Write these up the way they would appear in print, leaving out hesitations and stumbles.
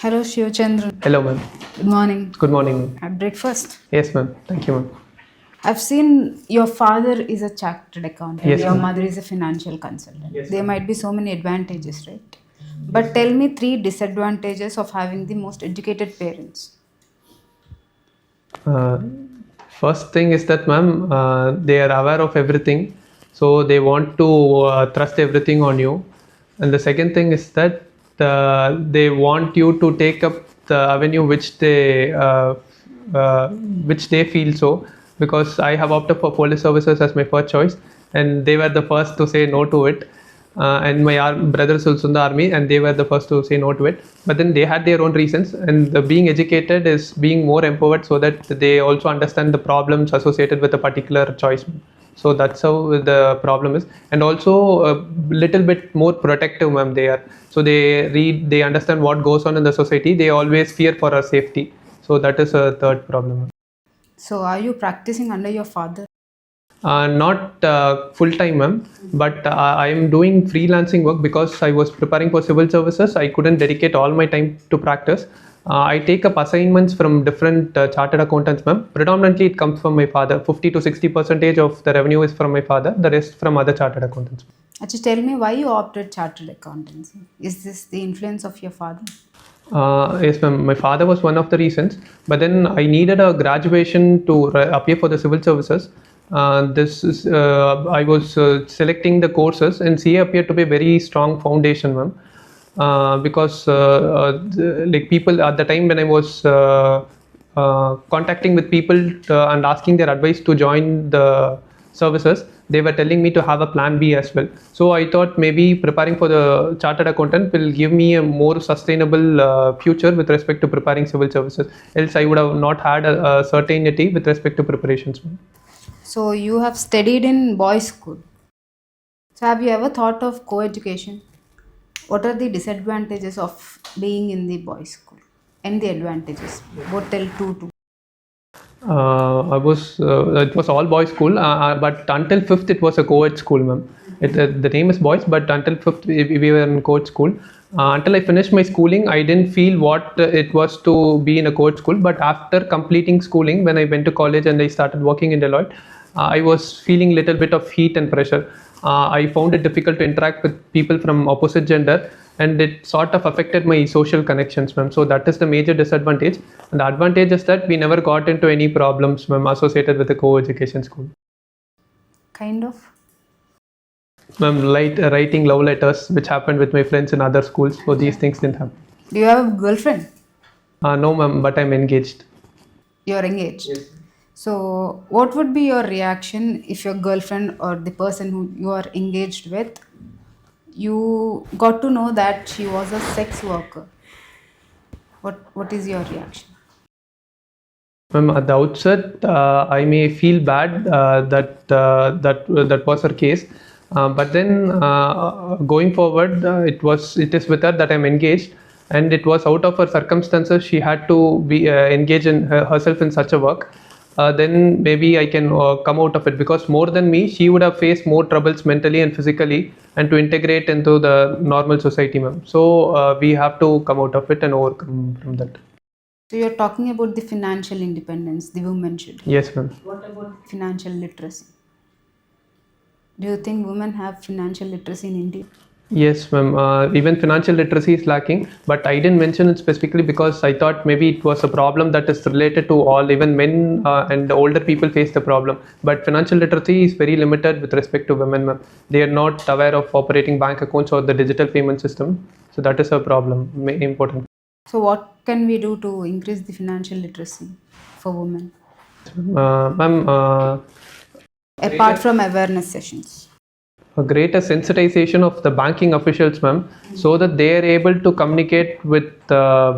Hello, Shiva Chandran. Hello, ma'am. Good morning. Good morning. Had breakfast? Yes, ma'am. Thank you, ma'am. I've seen your father is a chartered accountant. Yes, Your ma'am. mother is a financial consultant. Yes, There ma'am. might be so many advantages, right? But tell me three disadvantages of having the most educated parents. Uh, First thing is that, ma'am, they are aware of everything, so they want to trust everything on you. And the second thing is that they want you to take up the avenue which they feel so. Because I have opted for police services as my first choice, and they were the first to say no to it. And my brothers also in the army, and they were the first to say no to it. But then they had their own reasons, and the being educated is being more empowered so that they also understand the problems associated with a particular choice. So that's how the problem is, and also a little bit more protective, ma'am. They are, so they understand what goes on in the society. They always fear for our safety. So that is a third problem. So, are you practicing under your father? Not full time, ma'am, but I am doing freelancing work because I was preparing for civil services. I couldn't dedicate all my time to practice. I take up assignments from different chartered accountants, ma'am. Predominantly, it comes from my father. 50 to 60% of the revenue is from my father. The rest from other chartered accountants. Just tell me why you opted chartered accountancy. Is this the influence of your father? Yes, ma'am. My father was one of the reasons, but then I needed a graduation to appear for the civil services. This is I was selecting the courses, and CA appeared to be a very strong foundation, ma'am. Because like people at the time when I was contacting with people and asking their advice to join the services, they were telling me to have a plan B as well. So I thought maybe preparing for the chartered accountant will give me a more sustainable future with respect to preparing civil services. Else I would have not had a certainty with respect to preparations. So, you have studied in boys' school. So, have you ever thought of co-education? What are the disadvantages of being in the boys' school and the advantages? Both tell two. It was all boys school, but until fifth it was a co-ed school, ma'am. The name is boys, but until fifth we were in co-ed school. Until I finished my schooling, I didn't feel what it was to be in a co-ed school. But after completing schooling, when I went to college and I started working in Deloitte, I was feeling little bit of heat and pressure. I found it difficult to interact with people from opposite gender, and it sort of affected my social connections, ma'am. So that is the major disadvantage. And the advantage is that we never got into any problems, ma'am, associated with the co-education school. Kind of. Ma'am, writing love letters, which happened with my friends in other schools. So these things didn't happen. Do you have a girlfriend? No, ma'am, but I'm engaged. You're engaged. Yes. So, what would be your reaction if your girlfriend or the person who you are engaged with, you got to know that she was a sex worker? What is your reaction? Ma'am, at the outset, I may feel bad that was her case, but then going forward, it is with her that I'm engaged, and it was out of her circumstances. She had to be engage in herself in such a work. Then maybe I can come out of it, because more than me, she would have faced more troubles mentally and physically, and to integrate into the normal society, ma'am. So we have to come out of it and overcome from that. So, you're talking about the financial independence the women should. Yes, ma'am. What about financial literacy? Do you think women have financial literacy in India? Yes, ma'am. Even financial literacy is lacking, but I didn't mention it specifically because I thought maybe it was a problem that is related to all, even men and older people face the problem. But financial literacy is very limited with respect to women, ma'am. They are not aware of operating bank accounts or the digital payment system. So that is a problem, important. So, what can we do to increase the financial literacy for women? Ma'am, Apart from awareness sessions. a greater sensitization of the banking officials, ma'am, so that they are able to communicate with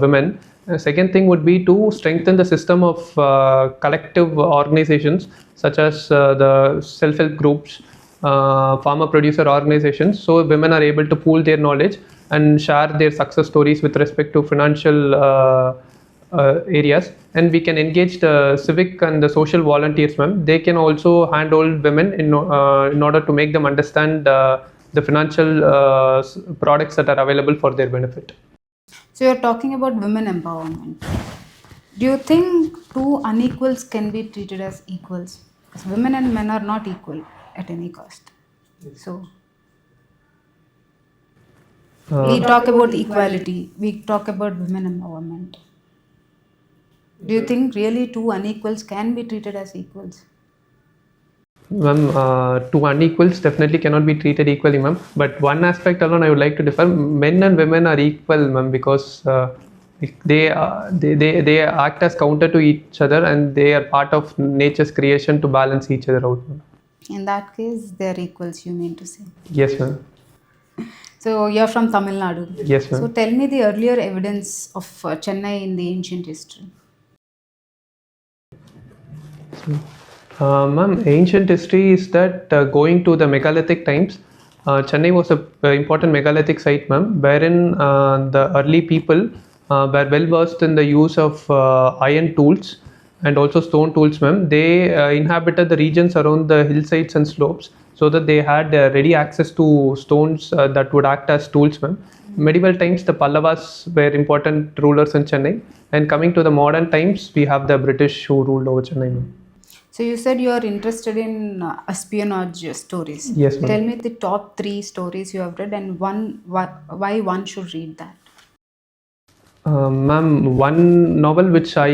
women. Second thing would be to strengthen the system of collective organizations such as the self-help groups, farmer producer organizations, so women are able to pool their knowledge and share their success stories with respect to financial areas. And we can engage the civic and the social volunteers, ma'am. They can also handhold women in order to make them understand the financial products that are available for their benefit. So you're talking about women empowerment. Do you think two unequals can be treated as equals? Because women and men are not equal at any cost. So we talk about equality, we talk about women empowerment. Do you think really two unequals can be treated as equals? Ma'am, two unequals definitely cannot be treated equally, ma'am. But one aspect alone I would like to differ. Men and women are equal, ma'am, because they act as counter to each other, and they are part of nature's creation to balance each other out, ma'am. In that case, they're equals, you mean to say. Yes, ma'am. So you're from Tamil Nadu. Yes, ma'am. So tell me the earlier evidence of Chennai in the ancient history. Ma'am, ancient history is that going to the megalithic times, Chennai was a important megalithic site, ma'am, wherein the early people were well versed in the use of iron tools and also stone tools, ma'am. They inhabited the regions around the hillsides and slopes so that they had ready access to stones that would act as tools, ma'am. Medieval times, the Pallavas were important rulers in Chennai, and coming to the modern times, we have the British who ruled over Chennai, ma'am. So you said you are interested in espionage stories. Yes, ma'am. Tell me the top 3 stories you have read and why one should read that. Ma'am, one novel which I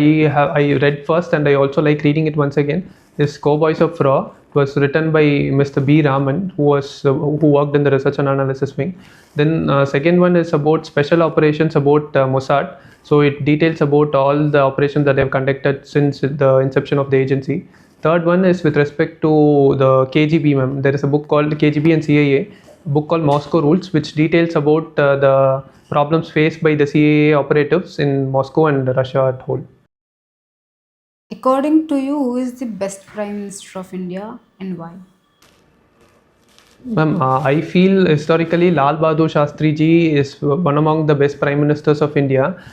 read first and I also like reading it once again is Cowboys of Raw. It was written by Mr. B. Raman, who worked in the research and analysis wing. Then second one is about special operations about Mossad. So it details about all the operations that they have conducted since the inception of the agency. Third one is with respect to the KGB, ma'am. There is a book called KGB and CIA, a book called Moscow Rules, which details about the problems faced by the CIA operatives in Moscow and Russia at whole. According to you, who is the best Prime Minister of India and why? Ma'am, I feel historically Lal Bahadur Shastri ji is one among the best Prime Ministers of India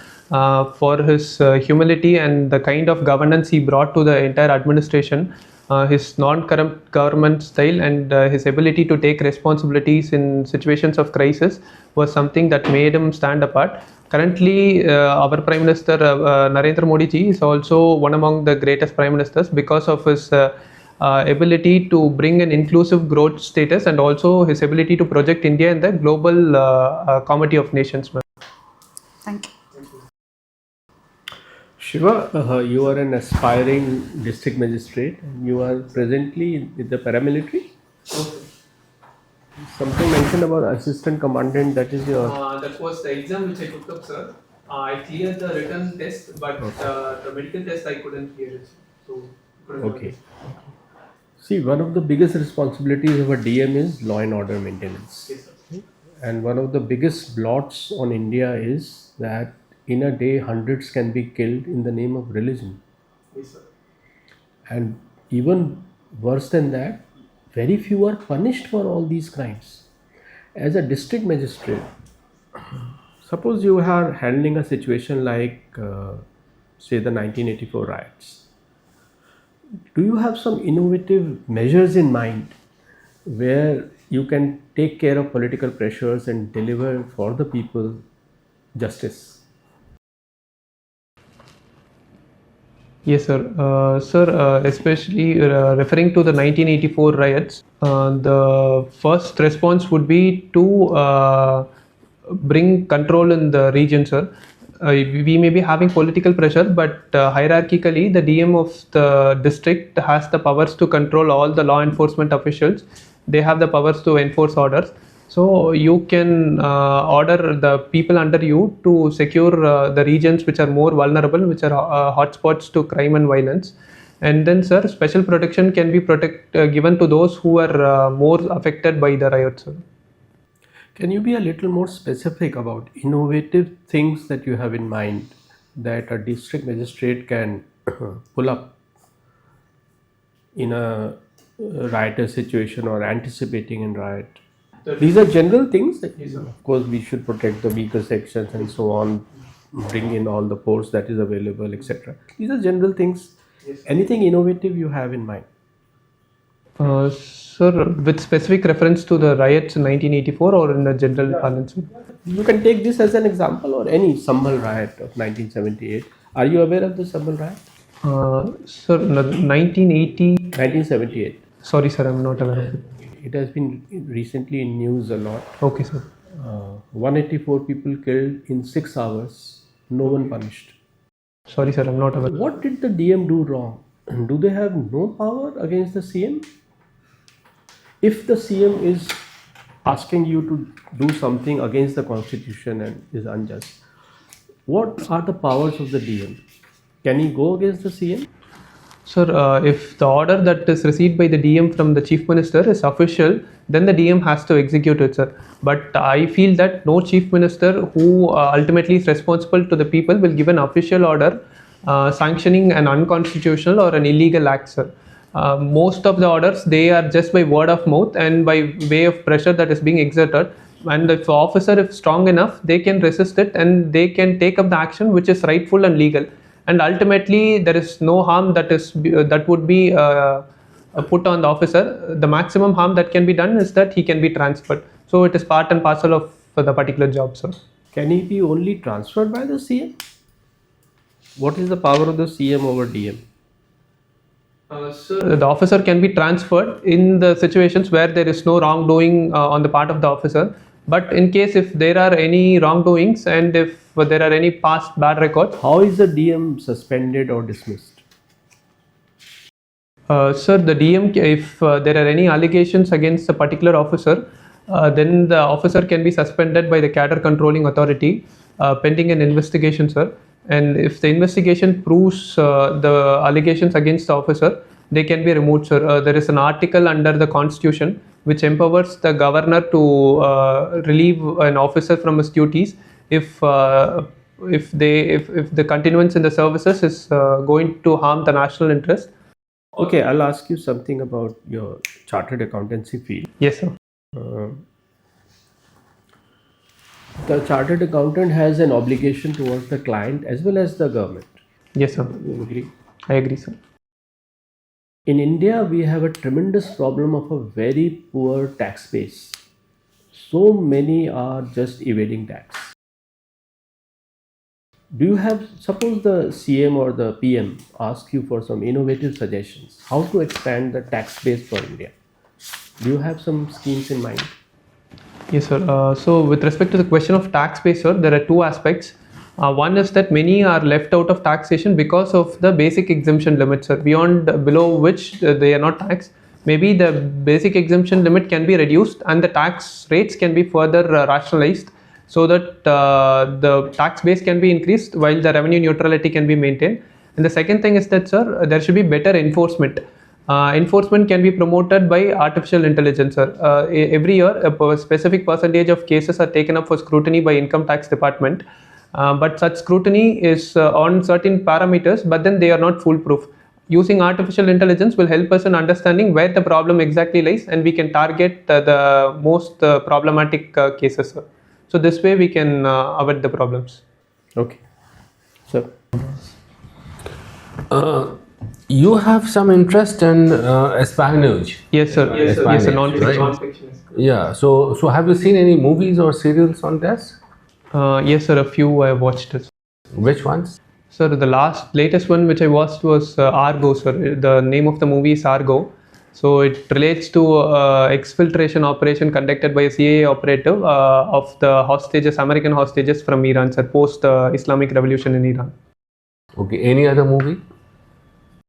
for his humility and the kind of governance he brought to the entire administration. His non-corrupt government style and his ability to take responsibilities in situations of crisis was something that made him stand apart. Currently, our Prime Minister Narendra Modi ji is also one among the greatest Prime Ministers because of his ability to bring an inclusive growth status and also his ability to project India in the global comity of nations. Thank you. Shiva, you are an aspiring district magistrate and you are presently with the paramilitary. Something mentioned about assistant commandant, that is your... That was the exam which I took up, sir. I cleared the written test, but the medical test I couldn't clear it. So, Okay. See, one of the biggest responsibilities of a DM is law and order maintenance. Yes, sir. And one of the biggest blots on India is that in a day hundreds can be killed in the name of religion. Yes, sir. And even worse than that, very few are punished for all these crimes. As a district magistrate, suppose you are handling a situation like, say, the 1984 riots. Do you have some innovative measures in mind where you can take care of political pressures and deliver for the people justice? Yes, sir. Sir, especially referring to the 1984 riots, the first response would be to bring control in the region, sir. We may be having political pressure, but hierarchically, the DM of the district has the powers to control all the law enforcement officials. They have the powers to enforce orders. So you can order the people under you to secure the regions which are more vulnerable, which are hotspots to crime and violence. And then, sir, special protection can be given to those who are more affected by the riots, sir. Can you be a little more specific about innovative things that you have in mind that a district magistrate can pull up in a riotous situation or anticipating in riot? These are general things that, of course, we should protect the weaker sections and so on, bring in all the force that is available, etc. These are general things. Anything innovative you have in mind? Sir, with specific reference to the riots in 1984 or in the general parlance? You can take this as an example or any Sambhal riot of 1978. Are you aware of the Sambhal riot? Sir, 1980. 1978. Sorry, sir, I'm not aware of it. It has been recently in news a lot. Okay, sir. 184 people killed in 6 hours. No one punished. Sorry, sir, I'm not aware. What did the DM do wrong? Do they have no power against the CM? If the CM is asking you to do something against the constitution and is unjust, what are the powers of the DM? Can he go against the CM? Sir, if the order that is received by the DM from the Chief Minister is official, then the DM has to execute it, sir. But I feel that no Chief Minister who ultimately is responsible to the people will give an official order sanctioning an unconstitutional or an illegal act, sir. Most of the orders, they are just by word of mouth and by way of pressure that is being exerted. And if the officer is strong enough, they can resist it and they can take up the action which is rightful and legal. And ultimately, there is no harm that would be put on the officer. The maximum harm that can be done is that he can be transferred. So it is part and parcel of the particular job, sir. Can he be only transferred by the CM? What is the power of the CM over DM? Sir, the officer can be transferred in the situations where there is no wrongdoing on the part of the officer. But in case if there are any wrongdoings and if there are any past bad records. How is the DM suspended or dismissed? Sir, the DM, if there are any allegations against a particular officer, then the officer can be suspended by the cadre controlling authority pending an investigation, sir. And if the investigation proves the allegations against the officer, they can be removed, sir. There is an article under the Constitution which empowers the governor to relieve an officer from his duties if the continuance in the services is going to harm the national interest. Okay, I'll ask you something about your chartered accountancy field. Yes, sir. The chartered accountant has an obligation towards the client as well as the government. Yes, sir. You agree? I agree, sir. In India, we have a tremendous problem of a very poor tax base. So many are just evading tax. Do you have, suppose the CM or the PM ask you for some innovative suggestions, how to expand the tax base for India? Do you have some schemes in mind? Yes, sir. So with respect to the question of tax base, sir, there are two aspects. One is that many are left out of taxation because of the basic exemption limits, sir, below which they are not taxed. Maybe the basic exemption limit can be reduced and the tax rates can be further rationalized so that the tax base can be increased while the revenue neutrality can be maintained. And the second thing is that, sir, there should be better enforcement. Enforcement can be promoted by artificial intelligence, sir. Every year, a specific percentage of cases are taken up for scrutiny by Income Tax Department. But such scrutiny is on certain parameters, but then they are not foolproof. Using artificial intelligence will help us in understanding where the problem exactly lies, and we can target the most problematic cases, sir. So this way we can avoid the problems. Okay. So, you have some interest in espionage. Yes, sir. Yes, sir. Yes, sir. Right? Non-fiction. Yeah. So have you seen any movies or serials on this? Yes, sir. A few I watched it. Which ones? Sir, the latest one which I watched was Argo, sir. The name of the movie is Argo. So it relates to exfiltration operation conducted by a CIA operative of the hostages, American hostages from Iran, sir, post Islamic Revolution in Iran. Okay. Any other movie?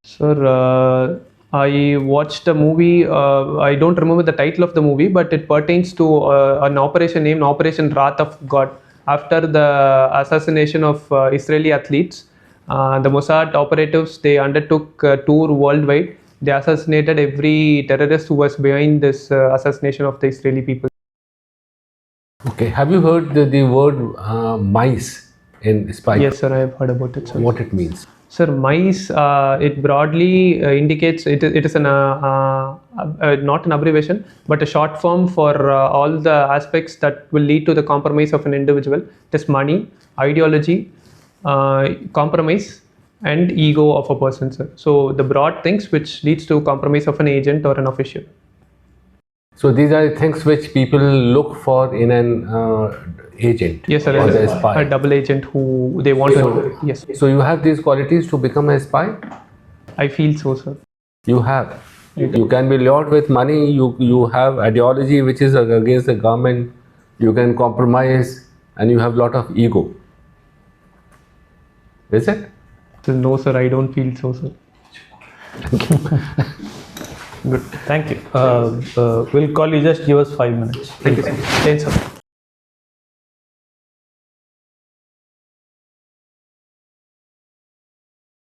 Sir, I watched a movie. I don't remember the title of the movie, but it pertains to an operation named Operation Wrath of God. After the assassination of Israeli athletes, the Mossad operatives, they undertook a tour worldwide. They assassinated every terrorist who was behind this assassination of the Israeli people. Okay. Have you heard the word mice in Spycraft? Yes, sir, I have heard about it, sir. What it means? Sir, mice, it broadly indicates, it is not an abbreviation, but a short form for all the aspects that will lead to the compromise of an individual. It is money, ideology, compromise, and ego of a person, sir. So the broad things which leads to compromise of an agent or an official. So these are the things which people look for in an agent Yes, sir. or the spy. A double agent who they want to. Yes, So you have these qualities to become a spy? I feel so, sir. You have. You can be lured with money, you have ideology which is against the government, you can compromise, and you have lot of ego. Is it? So, no, sir, I don't feel so, sir. Good. Thank you. We'll call you. Just give us 5 minutes. Thank you, sir. Thanks, sir.